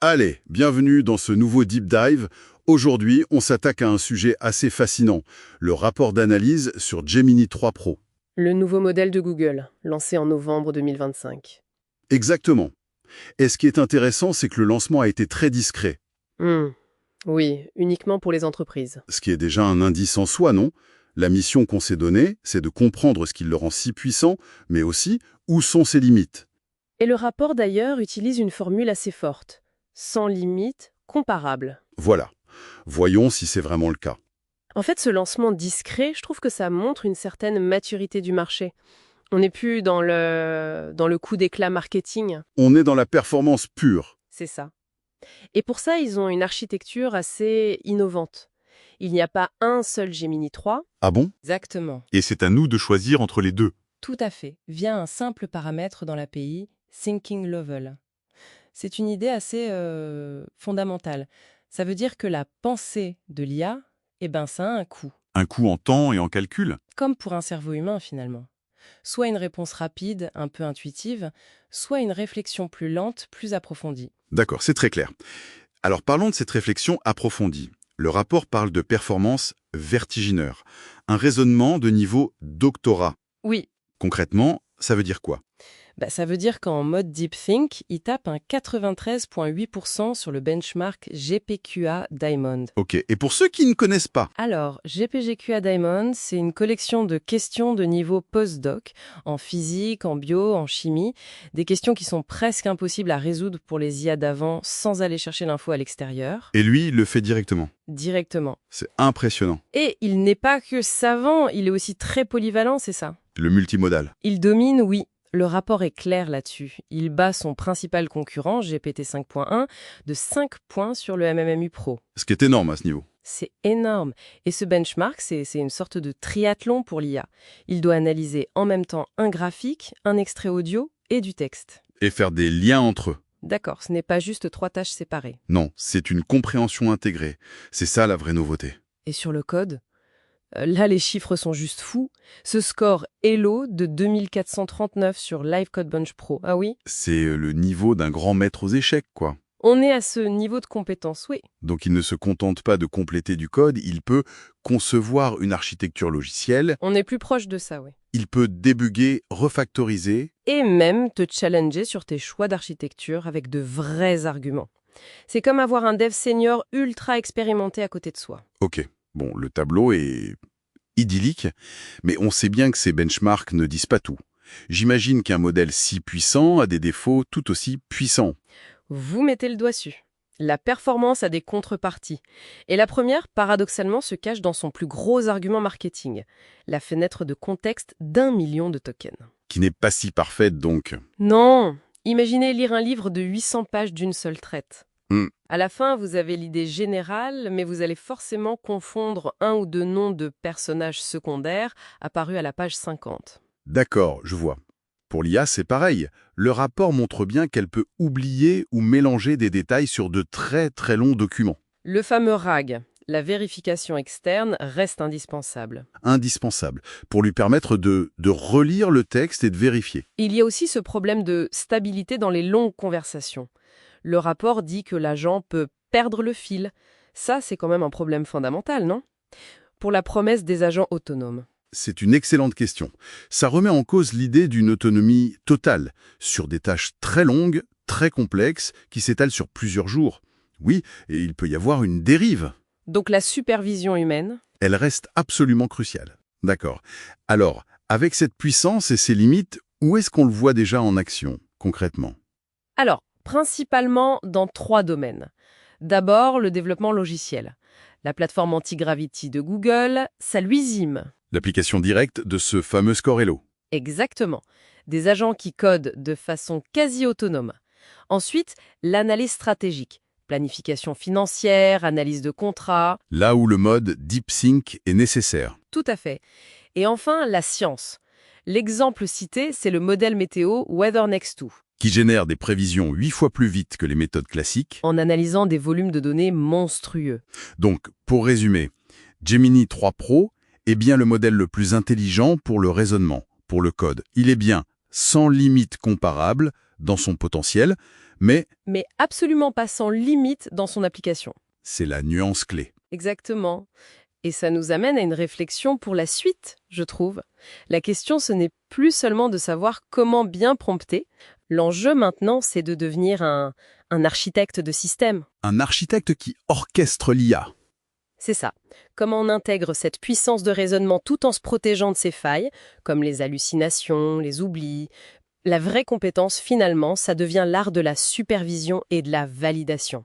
Allez, bienvenue dans ce nouveau Deep Dive. Aujourd'hui, on s'attaque à un sujet assez fascinant, le rapport d'analyse sur Gemini 3 Pro. Le nouveau modèle de Google, lancé en novembre 2025. Exactement. Et ce qui est intéressant, c'est que le lancement a été très discret, Oui, uniquement pour les entreprises. ce qui est déjà un indice en soi, non? La mission qu'on s'est donnée, c'est de comprendre ce qui le rend si puissant, mais aussi où sont ses limites. Et le rapport d'ailleurs utilise une formule assez forte. Sans limite, comparable. Voilà. Voyons si c'est vraiment le cas. En fait, ce lancement discret, je trouve que ça montre une certaine maturité du marché. On n'est plus dans le coup d'éclat marketing, On est dans la performance pure. c'est ça. Et pour ça, ils ont une architecture assez innovante. Il n'y a pas un seul Gemini 3. Ah bon? Exactement. Et c'est à nous de choisir entre les deux. Tout à fait, via un simple paramètre dans l'API, Thinking Level. C'est une idée assez fondamentale. Ça veut dire que la pensée de l'IA, ça a un coût. Un coût en temps et en calcul. Comme pour un cerveau humain finalement. Soit une réponse rapide, un peu intuitive, soit une réflexion plus lente, plus approfondie. D'accord, c'est très clair. Alors parlons de cette réflexion approfondie. Le rapport parle de performance vertigineure, un raisonnement de niveau doctorat. Oui, Concrètement, ça veut dire quoi? ça veut dire qu'en mode Deep Think, il tape un 93,8% sur le benchmark GPQA Diamond. Ok, et pour ceux qui ne connaissent pas, Alors, GPGQA Diamond, c'est une collection de questions de niveau postdoc, en physique, en bio, en chimie, des questions qui sont presque impossibles à résoudre pour les IA d'avant sans aller chercher l'info à l'extérieur, et lui, il le fait directement. directement. C'est impressionnant. Et il n'est pas que savant, il est aussi très polyvalent, c'est ça. Le multimodal. Il domine, oui. Le rapport est clair là-dessus. Il bat son principal concurrent, GPT 5.1, de 5 points sur le MMMU Pro. Ce qui est énorme à ce niveau. C'est énorme. Et ce benchmark, c'est une sorte de triathlon pour l'IA. Il doit analyser en même temps un graphique, un extrait audio et du texte. Et faire des liens entre eux. D'accord, ce n'est pas juste 3 tâches séparées. Non, c'est une compréhension intégrée. C'est ça la vraie nouveauté. Et sur le code là, les chiffres sont juste fous. Ce score Elo de 2439 sur Live Code Bench Pro. Ah oui? C'est le niveau d'un grand maître aux échecs, quoi. On est à ce niveau de compétence, oui. Donc il ne se contente pas de compléter du code, il peut concevoir une architecture logicielle, On est plus proche de ça, oui. il peut débugger, refactoriser. Et même te challenger sur tes choix d'architecture avec de vrais arguments. C'est comme avoir un dev senior ultra expérimenté à côté de soi. Ok, bon, le tableau est idyllique, mais on sait bien que ces benchmarks ne disent pas tout. J'imagine qu'un modèle si puissant a des défauts tout aussi puissants. Vous mettez le doigt dessus. La performance a des contreparties. Et la première, paradoxalement, se cache dans son plus gros argument marketing, la fenêtre de contexte d'1 million de tokens. Qui n'est pas si parfaite donc. Non! Imaginez lire un livre de 800 pages d'une seule traite. Hmm. À la fin, vous avez l'idée générale, mais vous allez forcément confondre un ou deux noms de personnages secondaires apparus à la page 50. D'accord, je vois. Pour l'IA, c'est pareil. Le rapport montre bien qu'elle peut oublier ou mélanger des détails sur de très très longs documents. Le fameux RAG, la vérification externe, reste indispensable. Indispensable, pour lui permettre de relire le texte et de vérifier. Il y a aussi ce problème de stabilité dans les longues conversations. Le rapport dit que l'agent peut perdre le fil. Ça, c'est quand même un problème fondamental, non? Pour la promesse des agents autonomes. C'est une excellente question. Ça remet en cause l'idée d'une autonomie totale, sur des tâches très longues, très complexes, qui s'étalent sur plusieurs jours. Oui, et il peut y avoir une dérive. Donc la supervision humaine. Elle reste absolument cruciale. D'accord. Alors, avec cette puissance et ses limites, où est-ce qu'on le voit déjà en action, concrètement? Alors, principalement dans 3 domaines. D'abord, le développement logiciel. La plateforme anti-gravity de Google, ça l'USIM. L'application directe de ce fameux Scorello. Exactement. Des agents qui codent de façon quasi autonome. Ensuite, l'analyse stratégique. Planification financière, analyse de contrats. Là où le mode DeepSync est nécessaire. Tout à fait. Et enfin, la science. L'exemple cité, c'est le modèle météo WeatherNext2, Qui génère des prévisions 8 fois plus vite que les méthodes classiques. en analysant des volumes de données monstrueux. Donc, pour résumer, Gemini 3 Pro est bien le modèle le plus intelligent pour le raisonnement, pour le code. Il est bien sans limite comparable dans son potentiel, Mais mais absolument pas sans limite dans son application. c'est la nuance clé. Exactement. Et ça nous amène à une réflexion pour la suite, je trouve. La question, ce n'est plus seulement de savoir comment bien prompter. L'enjeu maintenant, c'est de devenir un architecte de système. Un architecte qui orchestre l'IA. C'est ça. Comment on intègre cette puissance de raisonnement tout en se protégeant de ses failles, comme les hallucinations, les oublis. La vraie compétence, finalement, ça devient l'art de la supervision et de la validation.